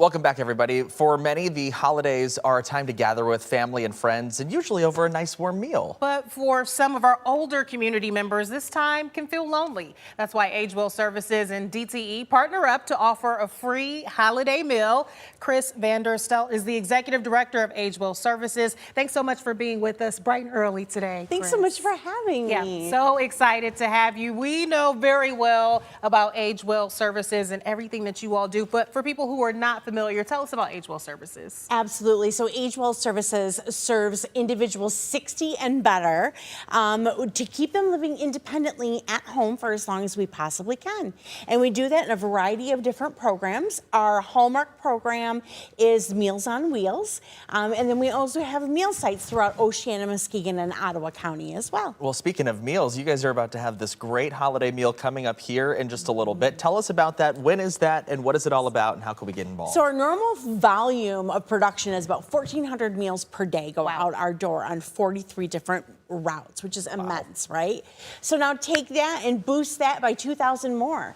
Welcome back, everybody. For many, the holidays are a time to gather with family and friends, and usually over a nice warm meal. But for some of our older community members, this time can feel lonely. That's why AgeWell Services and DTE partner up to offer a free holiday meal. Chris Vanderstelt is the Executive Director of AgeWell Services. Thanks so much for being with us bright and early today. Thanks so much for having me. Yeah, so excited to have you. We know very well about AgeWell Services and everything that you all do, but for people who are not familiar, tell us about AgeWell Services. Absolutely. So AgeWell Services serves individuals 60 and better to keep them living independently at home for as long as we possibly can. And we do that in a variety of different programs. Our hallmark program is Meals on Wheels. And then we also have meal sites throughout Oceana, Muskegon, and Ottawa County as well. Well, speaking of meals, you guys are about to have this great holiday meal coming up here in just a little bit. Tell us about that. When is that, and what is it all about, and how can we get involved? So our normal volume of production is about 1,400 meals per day go out our door on 43 different routes, which is immense, right? So now take that and boost that by 2,000 more.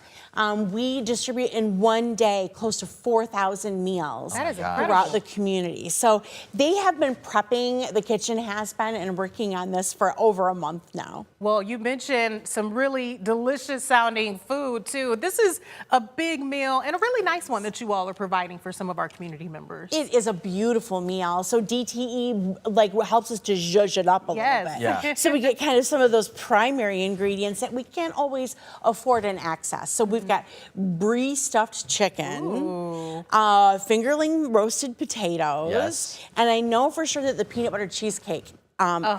We distribute in one day close to 4,000 meals throughout the community. So they have been prepping, the kitchen has been, and working on this for over a month now. Well, you mentioned some really delicious sounding food too. This is a big meal and a really nice one that you all are providing for some of our community members. It is a beautiful meal. So DTE helps us to zhuzh it up a little bit. Yeah. So we get kind of some of those primary ingredients that we can't always afford and access. So we've got brie stuffed chicken, fingerling roasted potatoes, and I know for sure that the peanut butter cheesecake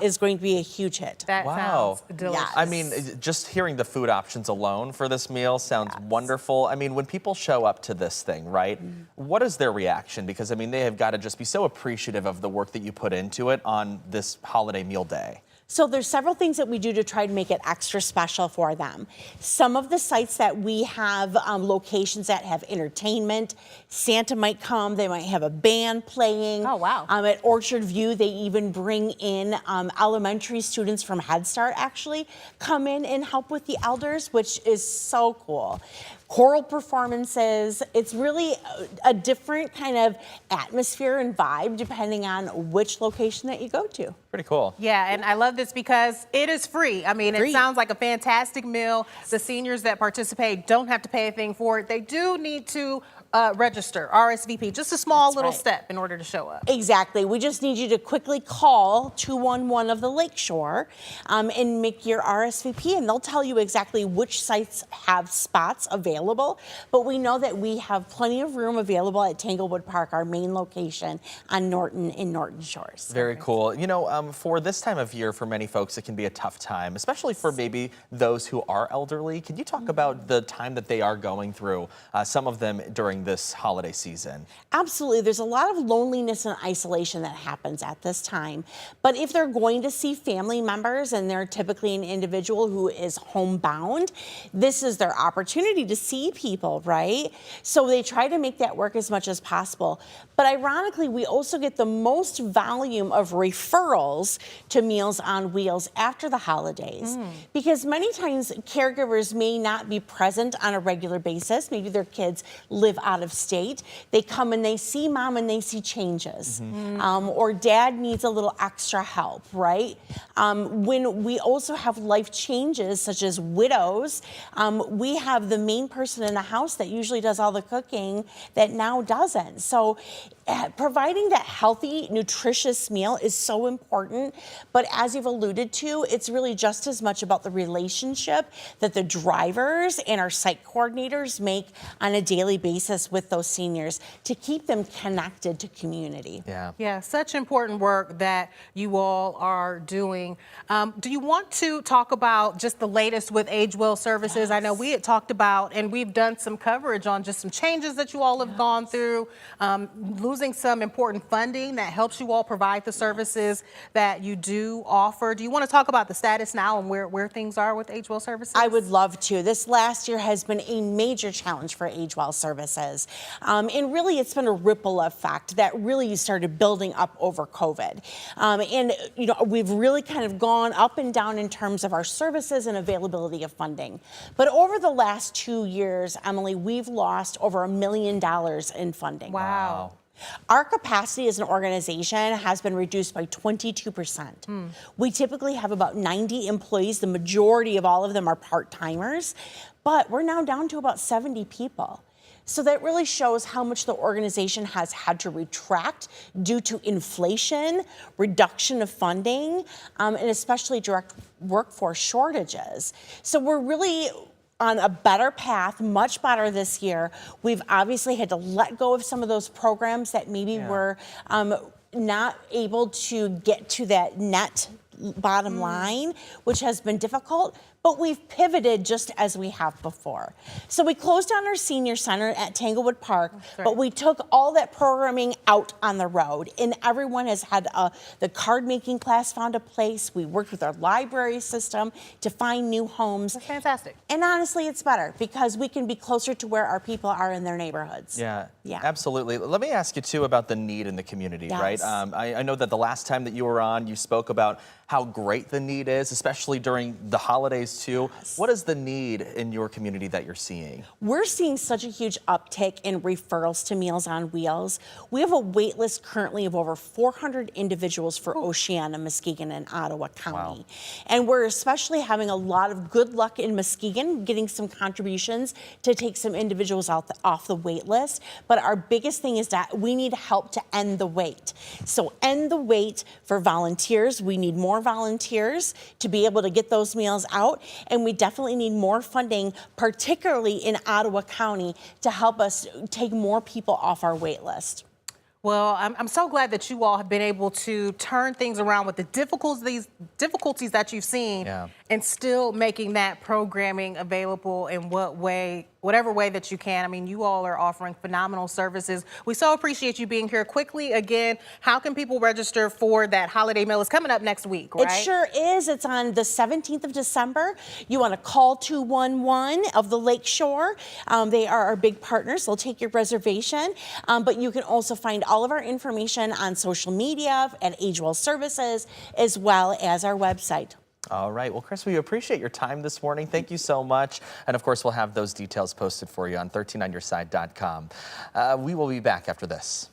is going to be a huge hit. That sounds delicious. Yes. I mean, just hearing the food options alone for this meal sounds wonderful. I mean, when people show up to this thing, right, what is their reaction? Because, I mean, they have got to just be so appreciative of the work that you put into it on this holiday meal day. So there's several things that we do to try to make it extra special for them. Some of the sites that we have locations that have entertainment. Santa might come, they might have a band playing. Oh, wow. At Orchard View, they even bring in elementary students from Head Start actually come in and help with the elders, which is so cool. Choral performances. It's really a different kind of atmosphere and vibe depending on which location that you go to. Pretty cool. Yeah, and I love this because it is free. I mean, it sounds like a fantastic meal. The seniors that participate don't have to pay a thing for it. They do need to register, RSVP, just a small little step in order to show up. Exactly. We just need you to quickly call 211 of the Lakeshore and make your RSVP, and they'll tell you exactly which sites have spots available. But we know that we have plenty of room available at Tanglewood Park, our main location on Norton in Norton Shores. Very cool. You know, for this time of year, for many folks, it can be a tough time, especially for maybe those who are elderly. Can you talk about the time that they are going through, some of them during this holiday season? Absolutely. There's a lot of loneliness and isolation that happens at this time. But if they're going to see family members and they're typically an individual who is homebound, this is their opportunity to see people, right? So they try to make that work as much as possible. But ironically, we also get the most volume of referrals to Meals on Wheels after the holidays. Because many times caregivers may not be present on a regular basis. Maybe their kids live out of state. They come and they see mom and they see changes. Or dad needs a little extra help, right? When we also have life changes such as widows, we have the main person in the house that usually does all the cooking that now doesn't. So providing that healthy, nutritious meal is so important. But as you've alluded to, it's really just as much about the relationship that the drivers and our site coordinators make on a daily basis with those seniors to keep them connected to community. Yeah, such important work that you all are doing. Do you want to talk about just the latest with AgeWell Services? I know we had talked about, and we've done some coverage on just some changes that you all have gone through, losing some important funding that helps you all provide the services that you do offer. Do you want to talk about the status now and where things are with AgeWell Services? I would love to. This last year has been a major challenge for AgeWell Services. Services. And really, it's been a ripple effect that really started building up over COVID. And, you know, we've really kind of gone up and down in terms of our services and availability of funding. But over the last 2 years, Emily, we've lost over $1 million in funding. Wow. Our capacity as an organization has been reduced by 22%. We typically have about 90 employees. The majority of all of them are part-timers, but we're now down to about 70 people. So that really shows how much the organization has had to retract due to inflation, reduction of funding, and especially direct workforce shortages. So we're really on a better path, much better this year. We've obviously had to let go of some of those programs that maybe were not able to get to that net bottom line, which has been difficult, but we've pivoted just as we have before. So we closed down our senior center at Tanglewood Park, but we took all that programming out on the road, and everyone has had the card making class found a place. We worked with our library system to find new homes. That's fantastic. And honestly, it's better because we can be closer to where our people are in their neighborhoods. Yeah, absolutely. Let me ask you too about the need in the community, right? I know that the last time that you were on, you spoke about how great the need is, especially during the holidays too. What is the need in your community that you're seeing? We're seeing such a huge uptick in referrals to Meals on Wheels. We have a wait list currently of over 400 individuals for Oceana, Muskegon, and Ottawa County. And we're especially having a lot of good luck in Muskegon, getting some contributions to take some individuals off the wait list. But our biggest thing is that we need help to end the wait. So end the wait for volunteers. We need more volunteers to be able to get those meals out, and we definitely need more funding, particularly in Ottawa County, to help us take more people off our wait list. Well, I'm so glad that you all have been able to turn things around with the difficulties that you've seen, and still making that programming available in whatever way that you can. I mean, you all are offering phenomenal services. We so appreciate you being here. Quickly, again, how can people register for that holiday meal? It's coming up next week, right? It sure is. It's on the 17th of December. You want to call 211 of the Lakeshore. They are our big partners. They'll take your reservation, but you can also find all of our information on social media at AgeWell Services, as well as our website. All right. Well, Chris, we appreciate your time this morning. Thank you so much. And of course, we'll have those detiles posted for you on 13onyourside.com. We will be back after this.